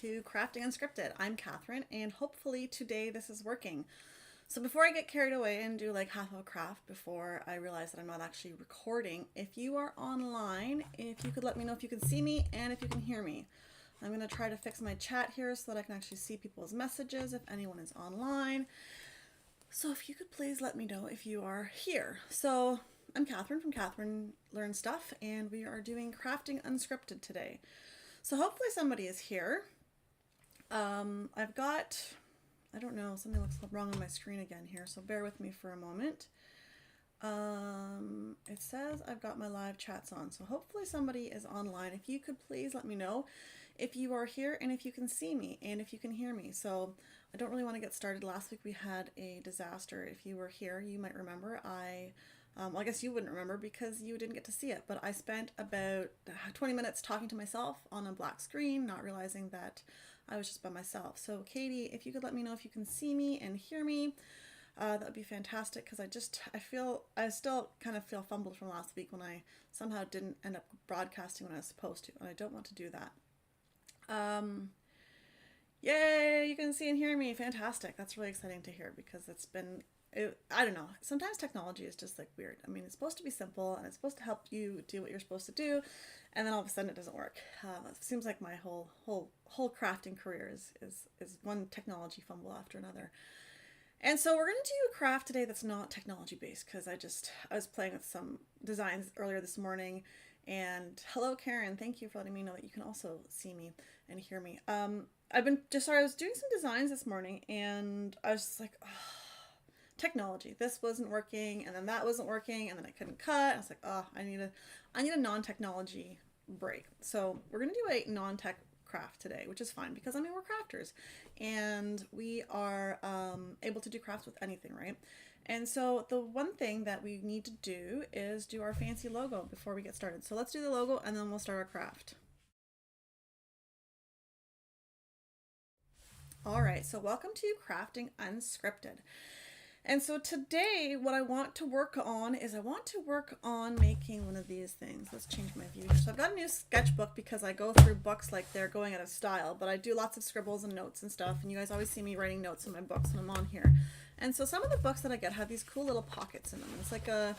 To Crafting Unscripted. I'm Katherine, and hopefully today this is working. So before I get carried away and do like half of a craft before I realize that I'm not actually recording, if you are online, if you could let me know if you can see me and if you can hear me. I'm going to try to fix my chat here so that I can actually see people's messages if anyone is online. So if you could please let me know if you are here. So I'm Katherine from Katherine Learn Stuff, and we are doing Crafting Unscripted today. So hopefully somebody is here. I've got, I don't know, something looks wrong on my screen again here, so bear with me for a moment. It says I've got my live chats on, so hopefully somebody is online. If you could please let me know if you are here and if you can see me and if you can hear me. So I don't really want to get started. Last week we had a disaster. If you were here, you might remember well, I guess you wouldn't remember because you didn't get to see it, but I spent about 20 minutes talking to myself on a black screen, not realizing that I was just by myself. So Katie, if you could let me know if you can see me and hear me, that would be fantastic, because I still kind of feel fumbled from last week when I somehow didn't end up broadcasting when I was supposed to, and I don't want to do that. Yay, you can see and hear me. Fantastic. That's really exciting to hear, because I don't know. Sometimes technology is just like weird. I mean, it's supposed to be simple and it's supposed to help you do what you're supposed to do, and then all of a sudden it doesn't work. It seems like my whole crafting career is one technology fumble after another. And so we're going to do a craft today that's not technology based, because I was playing with some designs earlier this morning. And hello, Karen. Thank you for letting me know that you can also see me and hear me. I was doing some designs this morning, and I was just like, oh, technology. This wasn't working, and then that wasn't working, and then I couldn't cut. I was like, oh, I need a non-technology break. So we're gonna do a non-tech craft today, which is fine, because I mean, we're crafters, and we are able to do crafts with anything, right? And so the one thing that we need to do is do our fancy logo before we get started. So let's do the logo, and then we'll start our craft. All right, so welcome to Crafting Unscripted. And so today what I want to work on is making one of these things. Let's change my view here. So I've got a new sketchbook, because I go through books like they're going out of style, but I do lots of scribbles and notes and stuff, and you guys always see me writing notes in my books when I'm on here. And so some of the books that I get have these cool little pockets in them. It's like I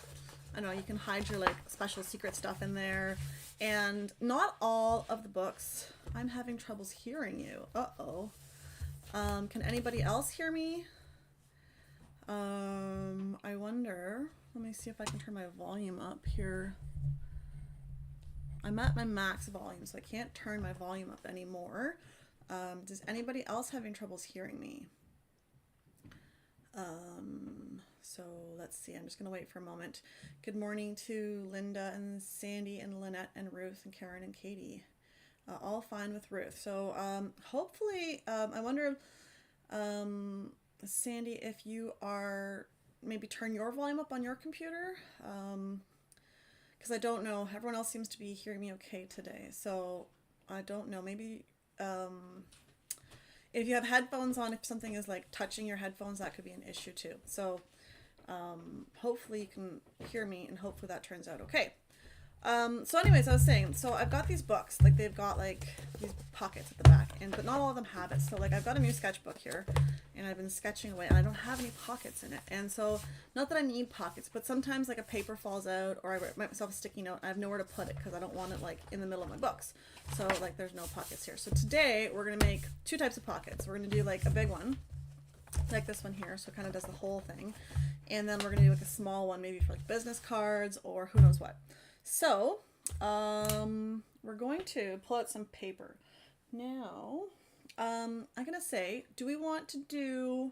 don't know, you can hide your like special secret stuff in there. And not all of the books, I'm having troubles hearing you. Uh-oh. Can anybody else hear me? I wonder, let me see if I can turn my volume up here. I'm at my max volume, so I can't turn my volume up anymore. Does anybody else having troubles hearing me? So let's see, I'm just gonna wait for a moment. Good morning to Linda and Sandy and Lynette and Ruth and Karen and Katie. All fine with Ruth. So hopefully, I wonder, Sandy, if you are, maybe turn your volume up on your computer, because I don't know, everyone else seems to be hearing me okay today, so I don't know, maybe if you have headphones on, if something is like touching your headphones, that could be an issue too. So hopefully you can hear me, and hopefully that turns out okay. So anyways, I was saying, so I've got these books, like they've got like these pockets at the back, but not all of them have it. So like I've got a new sketchbook here, and I've been sketching away, and I don't have any pockets in it. And so, not that I need pockets, but sometimes like a paper falls out, or I write myself a sticky note, and I have nowhere to put it because I don't want it like in the middle of my books. So like there's no pockets here. So today we're gonna make two types of pockets. We're gonna do like a big one, like this one here, so it kind of does the whole thing. And then we're gonna do like a small one, maybe for like business cards or who knows what. So, we're going to pull out some paper. Now, I'm going to say, do we want to do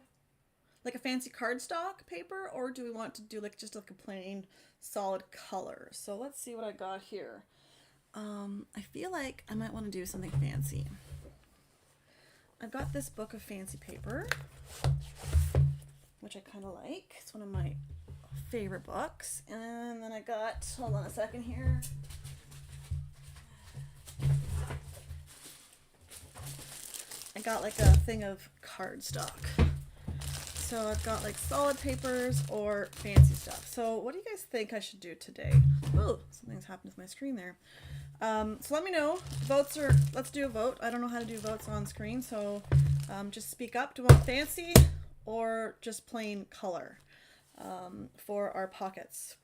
like a fancy cardstock paper, or do we want to do like just like a plain solid color? So let's see what I got here. I feel like I might want to do something fancy. I've got this book of fancy paper, which I kind of like. It's one of my favorite books. And then I got, hold on a second here, I got like a thing of cardstock. So I've got like solid papers or fancy stuff. So what do you guys think I should do today? Oh, something's happened with my screen there. So let me know. Let's do a vote. I don't know how to do votes on screen, so just speak up. Do you want fancy or just plain color for our pockets?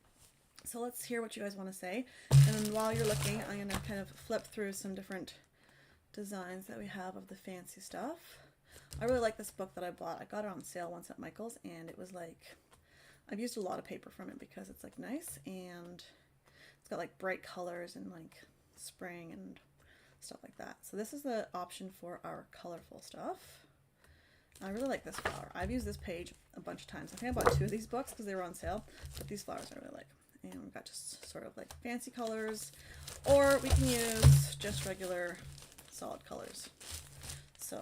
So let's hear what you guys want to say. And then while you're looking, I'm going to kind of flip through some different designs that we have of the fancy stuff. I really like this book that I bought. I got it on sale once at Michael's, and it was like, I've used a lot of paper from it because it's like nice, and it's got like bright colors and like spring and stuff like that. So this is the option for our colorful stuff. I really like this flower. I've used this page a bunch of times. I think I bought 2 of these books because they were on sale, but these flowers I really like. And we've got just sort of like fancy colors, or we can use just regular solid colors. So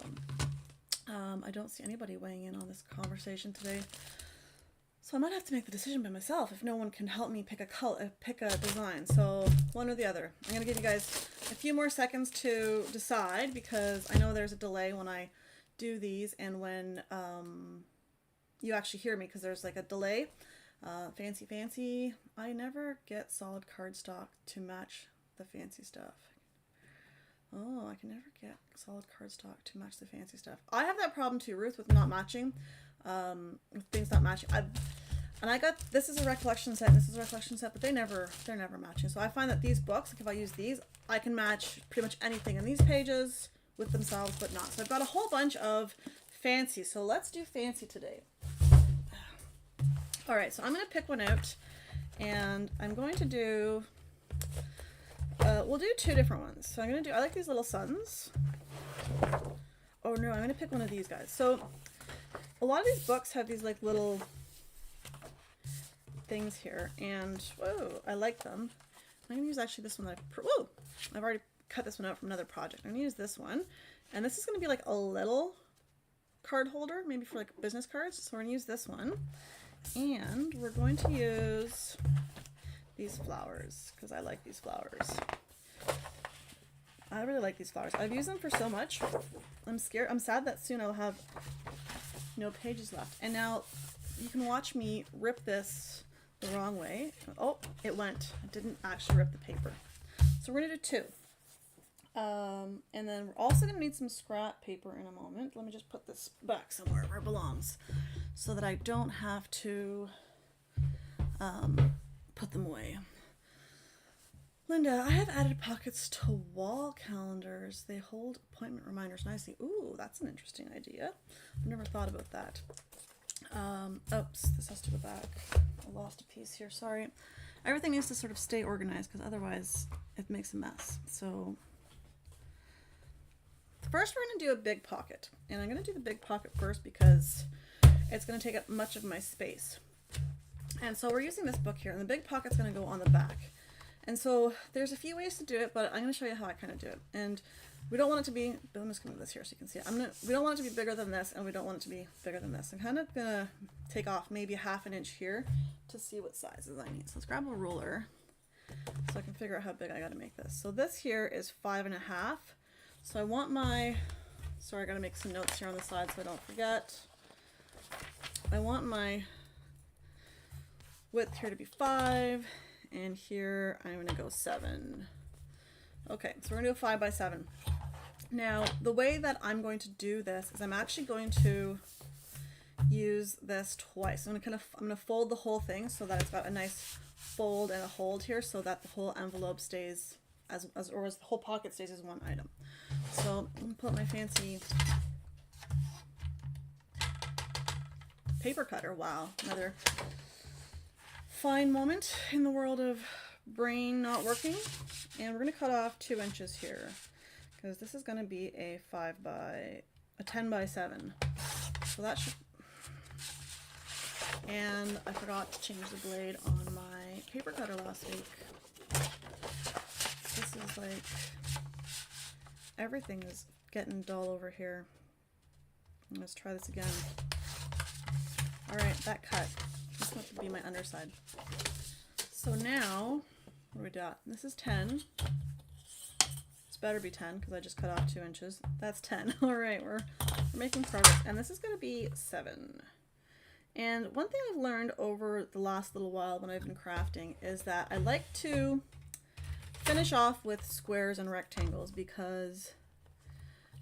I don't see anybody weighing in on this conversation today, so I might have to make the decision by myself if no one can help me pick a color, pick a design. So one or the other. I'm gonna give you guys a few more seconds to decide because I know there's a delay when I do these and when you actually hear me, because there's like a delay. Fancy. I never get solid cardstock to match the fancy stuff. Oh, I can never get solid cardstock to match the fancy stuff. I have that problem too, Ruth, with not matching, with things not matching. And I got, this is a recollection set, and this is a recollection set, but they're never matching. So I find that these books, like if I use these, I can match pretty much anything in these pages with themselves, but not. So I've got a whole bunch of fancy. So let's do fancy today. All right, so I'm going to pick one out, and I'm going to do, we'll do 2 different ones. So I'm going to do, I like these little suns. Oh no, I'm going to pick one of these guys. So a lot of these books have these like little things here, and whoa, I like them. I'm going to use actually this one that I've already cut this one out from another project. I'm going to use this one, and this is going to be like a little card holder, maybe for like business cards. So we're going to use this one. And we're going to use these flowers because I like these flowers. I really like these flowers. I've used them for so much. I'm scared. I'm sad that soon I'll have no pages left. And now you can watch me rip this the wrong way. Oh, it went. I didn't actually rip the paper. So we're going to do 2. And then we're also going to need some scrap paper in a moment. Let me just put this back somewhere where it belongs so that I don't have to put them away. Linda, I have added pockets to wall calendars. They hold appointment reminders nicely. Ooh, that's an interesting idea. I've never thought about that. Oops, this has to go back. I lost a piece here, sorry. Everything needs to sort of stay organized because otherwise it makes a mess. So first we're going to do a big pocket, and I'm going to do the big pocket first because it's going to take up much of my space. And so we're using this book here, and the big pocket's going to go on the back. And so there's a few ways to do it, but I'm going to show you how I kind of do it. And we don't want it to be, I'm just going to move this here so you can see it. We don't want it to be bigger than this, and we don't want it to be bigger than this. I'm kind of going to take off maybe 1/2 inch here to see what sizes I need. So let's grab a ruler so I can figure out how big I got to make this. So this here is 5 1/2. So I want my, sorry, I got to make some notes here on the side so I don't forget. I want my width here to be 5, and here I'm going to go 7. Okay, so we're going to do a 5 by 7. Now, the way that I'm going to do this is I'm actually going to use this twice. I'm going to fold the whole thing so that it's got a nice fold and a hold here so that the whole envelope stays as the whole pocket stays as one item. So I'm going to pull up my fancy paper cutter. Wow, another fine moment in the world of brain not working. And we're going to cut off 2 inches here because this is going to be a 10 by 7. So that should, and I forgot to change the blade on my paper cutter last week. This is like, everything is getting dull over here. Let's try this again. All right, that cut. This wants to be my underside. So now, what do we got? This is 10. This better be 10 because I just cut off 2 inches. That's 10. All right, we're making progress. And this is going to be 7. And one thing I've learned over the last little while when I've been crafting is that I like to finish off with squares and rectangles because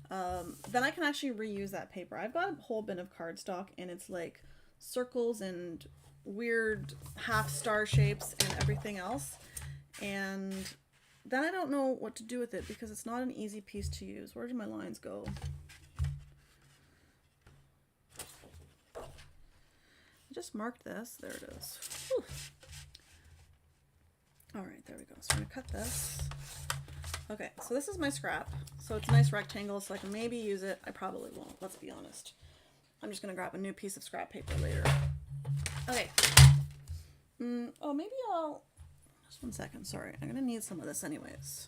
then I can actually reuse that paper. I've got a whole bin of cardstock and it's like circles and weird half star shapes and everything else. And then I don't know what to do with it because it's not an easy piece to use. Where did my lines go? I just marked this. There it is. Whew. All right, there we go. So I'm gonna cut this. Okay, so this is my scrap. So it's a nice rectangle, so I can maybe use it. I probably won't, let's be honest. I'm just gonna grab a new piece of scrap paper later. Okay. Oh, maybe I'll, just one second, sorry. I'm gonna need some of this anyways.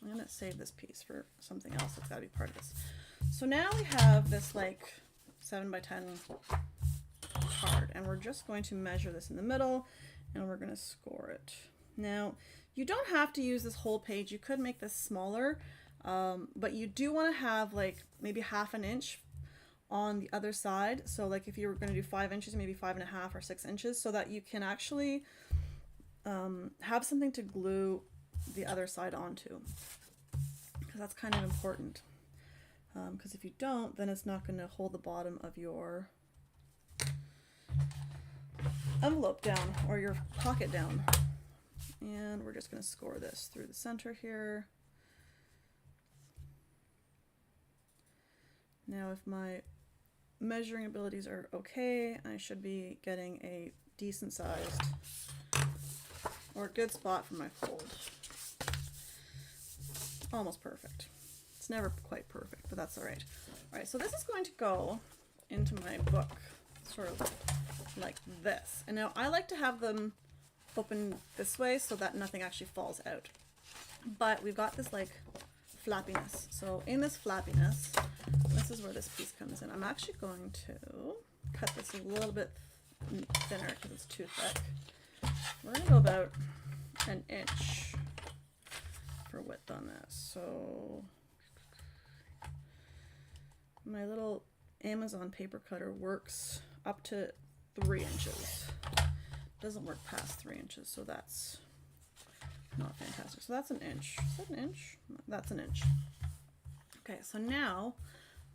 I'm gonna save this piece for something else that's gotta be part of this. So now we have this like 7 by 10 card, and we're just going to measure this in the middle and we're going to score it. Now you don't have to use this whole page, you could make this smaller, but you do want to have like maybe 1/2 inch on the other side. So like if you were going to do 5 inches, maybe 5.5 or 6 inches, so that you can actually have something to glue the other side onto, because that's kind of important, because if you don't, then it's not going to hold the bottom of your envelope down or your pocket down. And we're just going to score this through the center here. Now if my measuring abilities are okay, I should be getting a decent sized or a good spot for my fold. Almost perfect. It's never quite perfect, but that's all right. All right, so this is going to go into my book sort of like this. And now I like to have them open this way so that nothing actually falls out. But we've got this like flappiness. So in this flappiness, this is where this piece comes in. I'm actually going to cut this a little bit thinner because it's too thick. We're going to go about 1 inch for width on this. So my little Amazon paper cutter works up to 3 inches. Doesn't work past 3 inches, so that's not fantastic. So that's 1 inch. Is that 1 inch? That's 1 inch. Okay, so now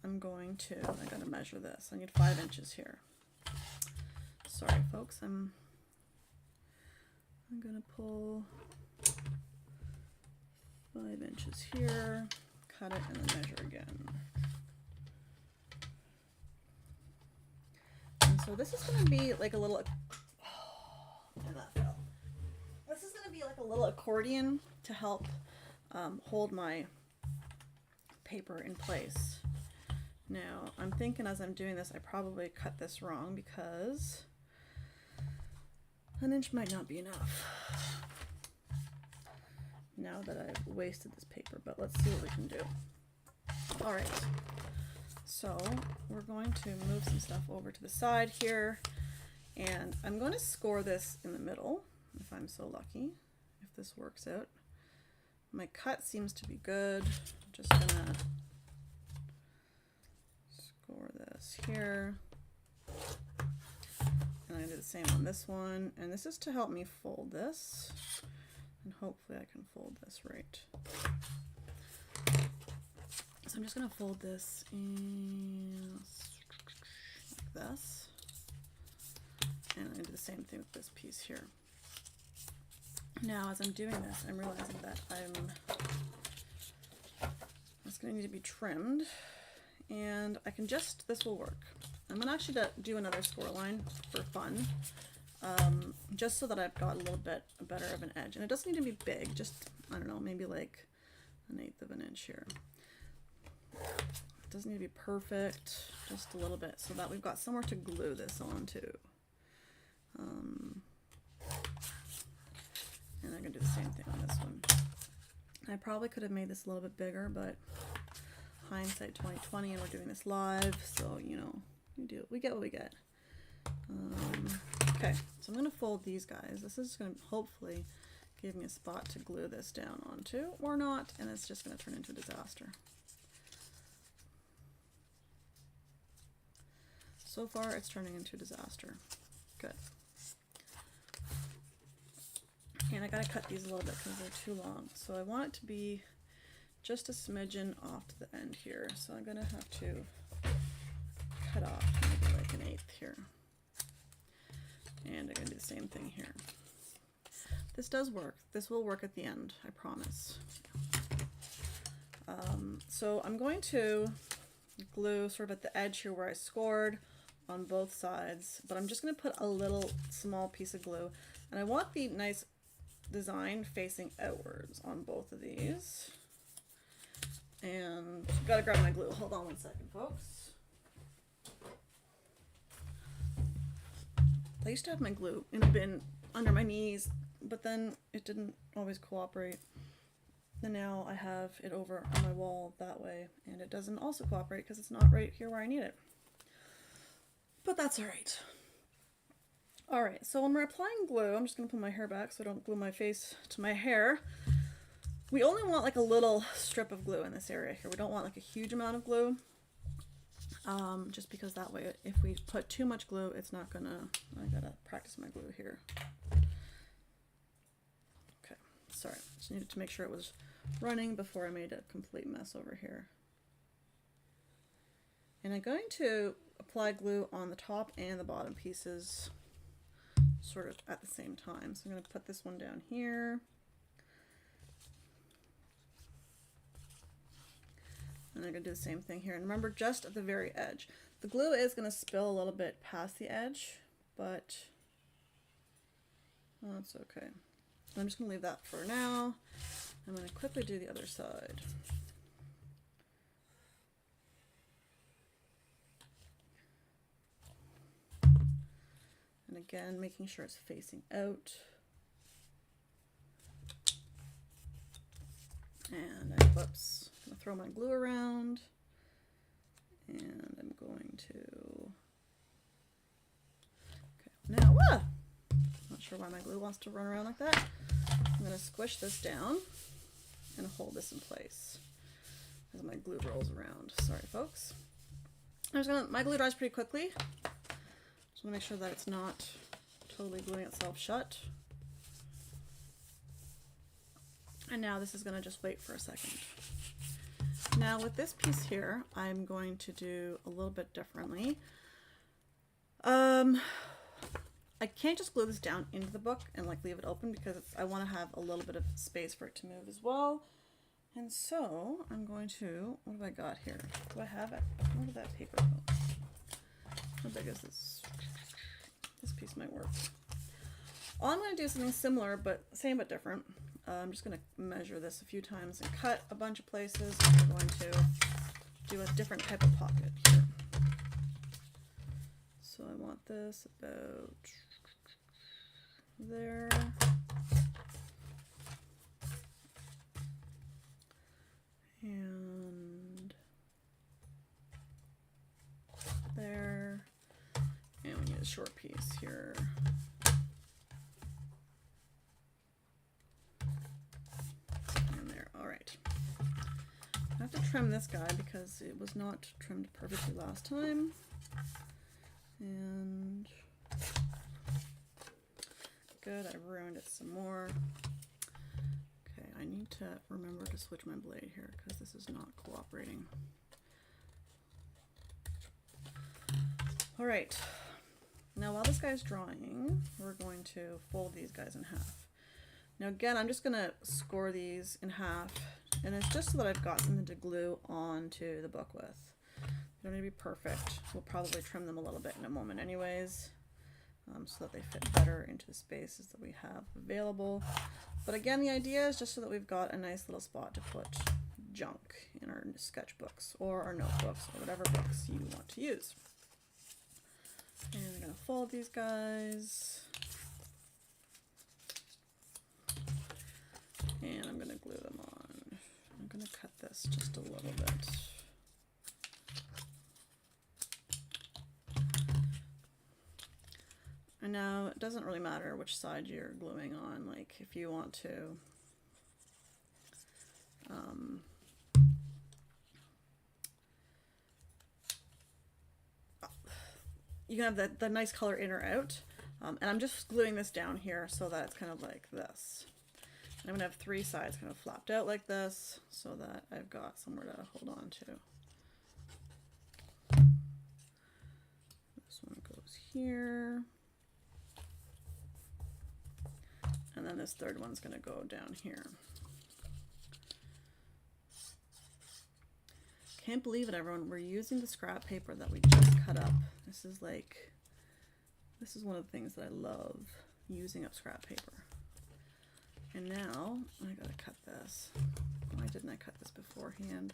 I'm going to, I gotta measure this. I need 5 inches here. Sorry folks, I'm gonna pull 5 inches here, cut it, and then measure again. So this is going to be like a little, this is going to be like a little accordion to help hold my paper in place. Now I'm thinking as I'm doing this, I probably cut this wrong because 1 inch might not be enough now that I've wasted this paper, but let's see what we can do. All right. So we're going to move some stuff over to the side here, and I'm going to score this in the middle if I'm so lucky, if this works out. My cut seems to be good. I'm just gonna score this here, and I do the same on this one, and this is to help me fold this, and hopefully I can fold this right. So I'm just going to fold this in like this, and I'm going to do the same thing with this piece here. Now as I'm doing this, I'm realizing that it's going to need to be trimmed, and I can just, this will work. I'm going to actually do another score line for fun, just so that I've got a little bit better of an edge. And it doesn't need to be big, just, I don't know, maybe like 1/8 of an inch here. It doesn't need to be perfect, just a little bit, so that we've got somewhere to glue this onto. And I'm going to do the same thing on this one. I probably could have made this a little bit bigger, but hindsight 2020, and we're doing this live, so you know, we get what we get. Okay, so I'm going to fold these guys. This is going to hopefully give me a spot to glue this down onto, or not, and it's just going to turn into a disaster. So far, it's turning into a disaster. Good. And I gotta cut these a little bit because they're too long. So I want it to be just a smidgen off to the end here. So I'm gonna have to cut off maybe like 1/8 here. And I'm gonna do the same thing here. This does work. This will work at the end, I promise. So I'm going to glue sort of at the edge here where I scored on both sides, but I'm just going to put a little small piece of glue, and I want the nice design facing outwards on both of these. And gotta grab my glue. Hold on one second, folks. I used to have my glue in a bin under my knees, but then it didn't always cooperate. And now I have it over on my wall that way, and it doesn't also cooperate because it's not right here where I need it. But that's all right. All right, so when we're applying glue, I'm just gonna pull my hair back so I don't glue my face to my hair. We only want like a little strip of glue in this area here. We don't want like a huge amount of glue, just because that way if we put too much glue, it's not gonna, I gotta practice my glue here. Okay, sorry, just needed to make sure it was running before I made a complete mess over here. And I'm going to apply glue on the top and the bottom pieces sort of at the same time. So I'm going to put this one down here. And I'm going to do the same thing here. And remember, just at the very edge. The glue is going to spill a little bit past the edge, but that's okay. I'm just going to leave that for now. I'm going to quickly do the other side. And again, making sure it's facing out. And whoops, I'm going to throw my glue around. And I'm going to, okay, now, not sure why my glue wants to run around like that. I'm going to squish this down and hold this in place as my glue rolls around. Sorry, folks. My glue dries pretty quickly. Just want to make sure that it's not totally gluing itself shut. And now this is going to just wait for a second. Now with this piece here, I'm going to do a little bit differently. I can't just glue this down into the book and like leave it open because I want to have a little bit of space for it to move as well. And so I'm going to, what have I got here? Do I have it? Where did that paper go? How big is this? This piece might work. I'm going to do something similar, but same but different. I'm just going to measure this a few times and cut a bunch of places. I'm going to do a different type of pocket here. So I want this about there. And there. And we need a short piece here. And there. All right. I have to trim this guy because it was not trimmed perfectly last time. And good, I ruined it some more. Okay, I need to remember to switch my blade here because this is not cooperating. All right, now while this guy's drying, we're going to fold these guys in half. Now again, I'm just gonna score these in half, and it's just so that I've got something to glue onto the book with. They don't need to be perfect. We'll probably trim them a little bit in a moment anyways, so that they fit better into the spaces that we have available. But again, the idea is just so that we've got a nice little spot to put junk in our sketchbooks or our notebooks or whatever books you want to use. And I'm going to fold these guys. And I'm going to glue them on. I'm going to cut this just a little bit. And now it doesn't really matter which side you're gluing on. Like if you want to you can have the nice color in or out. And I'm just gluing this down here so that it's kind of like this. And I'm going to have 3 sides kind of flapped out like this so that I've got somewhere to hold on to. This one goes here. And then this third one's going to go down here. Can't believe it, everyone. We're using the scrap paper that we just cut up. This is one of the things that I love, using up scrap paper. And now I gotta cut this. Why didn't I cut this beforehand?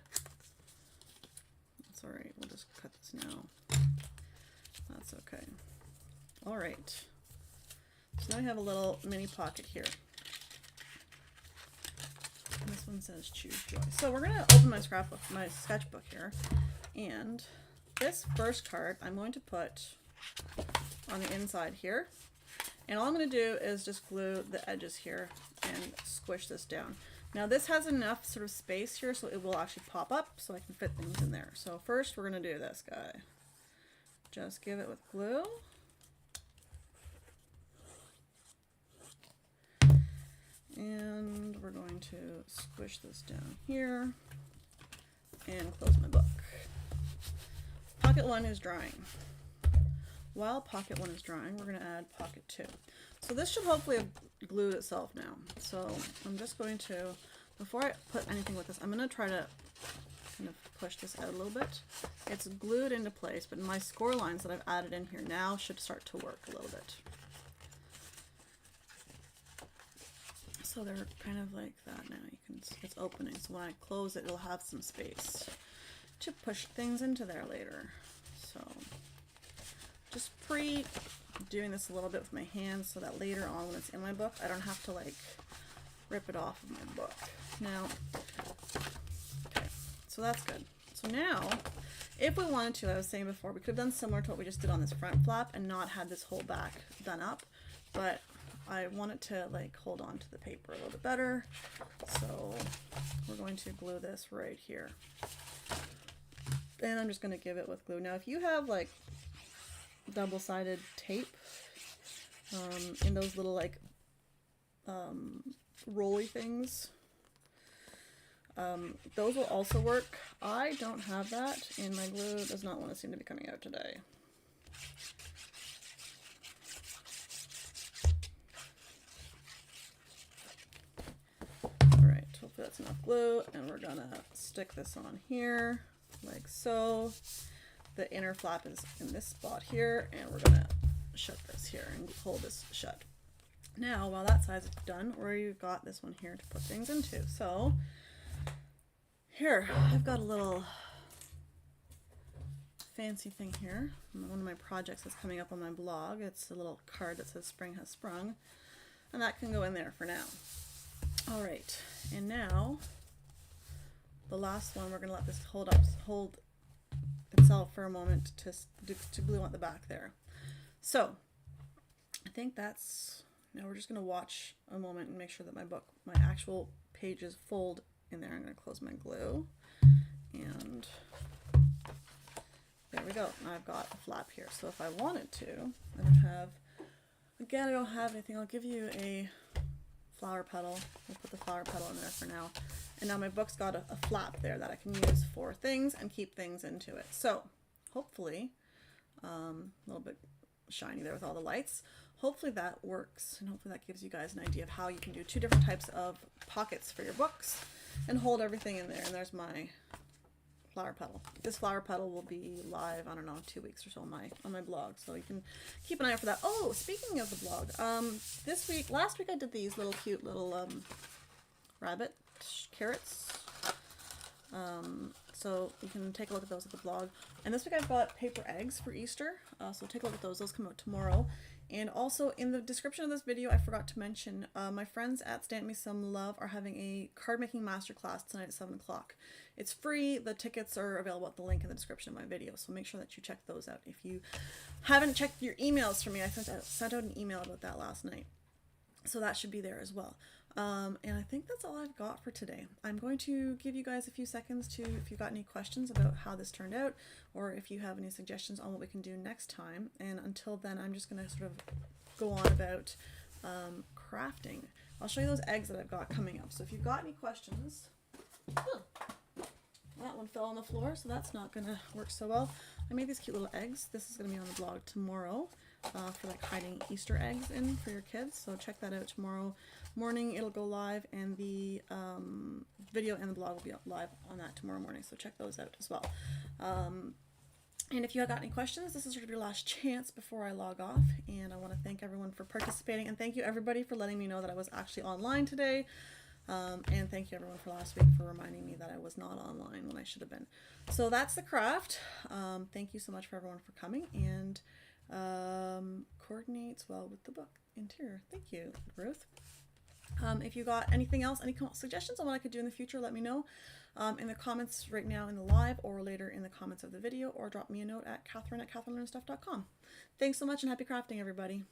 That's all right. We'll just cut this now. That's okay. All right. So now I have a little mini pocket here. And this one says choose joy. So we're gonna open my scrapbook, my sketchbook here, and this first card I'm going to put on the inside here, and all I'm going to do is just glue the edges here and squish this down. Now this has enough sort of space here so it will actually pop up so I can fit things in there. So first we're going to do this guy. Just give it with glue. And we're going to squish this down here and close my book. Pocket 1 is drying. While pocket 1 is drying, we're going to add pocket 2. So this should hopefully have glued itself now. So I'm just going to, before I put anything with this, I'm going to try to kind of push this out a little bit. It's glued into place, but my score lines that I've added in here now should start to work a little bit. So they're kind of like that now. You can, it's opening. So when I close it, it'll have some space to push things into there later. So just doing this a little bit with my hands so that later on when it's in my book, I don't have to like rip it off of my book. Now, okay, so that's good. So now, if we wanted to, I was saying before, we could have done similar to what we just did on this front flap and not had this whole back done up, but I wanted to like hold on to the paper a little bit better. So we're going to glue this right here. And I'm just going to give it with glue. Now, if you have like double-sided tape in those little like rolly things, those will also work. I don't have that, and my glue does not want to seem to be coming out today. All right, hopefully that's enough glue, and we're gonna stick this on here like so. The inner flap is in this spot here, and we're gonna shut this here and hold this shut. Now, while that side's done, we've got this one here to put things into. So here, I've got a little fancy thing here. One of my projects that's coming up on my blog. It's a little card that says spring has sprung, and that can go in there for now. All right, and now the last one, we're gonna let this hold itself for a moment to glue on the back there. So I think that's, now we're just going to watch a moment and make sure that my actual pages fold in there. I'm going to close my glue, and there we go. Now I've got a flap here. So if I wanted to, I don't have anything. I'll give you a flower petal. We'll put the flower petal in there for now. And now my book's got a flap there that I can use for things and keep things into it. So hopefully, a little bit shiny there with all the lights. Hopefully that works, and hopefully that gives you guys an idea of how you can do 2 different types of pockets for your books and hold everything in there. And there's my flower petal. This flower petal will be live, I don't know, 2 weeks or so on my blog, so you can keep an eye out for that. Oh, speaking of the blog, last week I did these little cute little rabbit carrots. So you can take a look at those at the blog. And this week I've got paper eggs for Easter, so take a look at those. Those come out tomorrow. And also in the description of this video, I forgot to mention, my friends at Stamp Me Some Love are having a card making masterclass tonight at 7 o'clock. It's free. The tickets are available at the link in the description of my video, so make sure that you check those out. If you haven't checked your emails from me, I sent out an email about that last night, so that should be there as well. And I think that's all I've got for today. I'm going to give you guys a few seconds if you've got any questions about how this turned out, or if you have any suggestions on what we can do next time. And until then, I'm just going to sort of go on about crafting. I'll show you those eggs that I've got coming up. So if you've got any questions, that one fell on the floor, so that's not gonna work so well. I made these cute little eggs. This is gonna be on the blog tomorrow for like hiding Easter eggs in for your kids. So check that out tomorrow morning. It'll go live, and the video and the blog will be live on that tomorrow morning. So check those out as well. And if you have got any questions, this is sort of your last chance before I log off. And I want to thank everyone for participating, and thank you everybody for letting me know that I was actually online today. And thank you everyone for last week for reminding me that I was not online when I should have been. So that's the craft. Thank you so much for everyone for coming, and coordinates well with the book interior. Thank you, Ruth. If you got anything else, any suggestions on what I could do in the future, let me know in the comments right now in the live, or later in the comments of the video, or drop me a note at Katherine@katherinelearnstuff.com. Thanks so much, and happy crafting, everybody.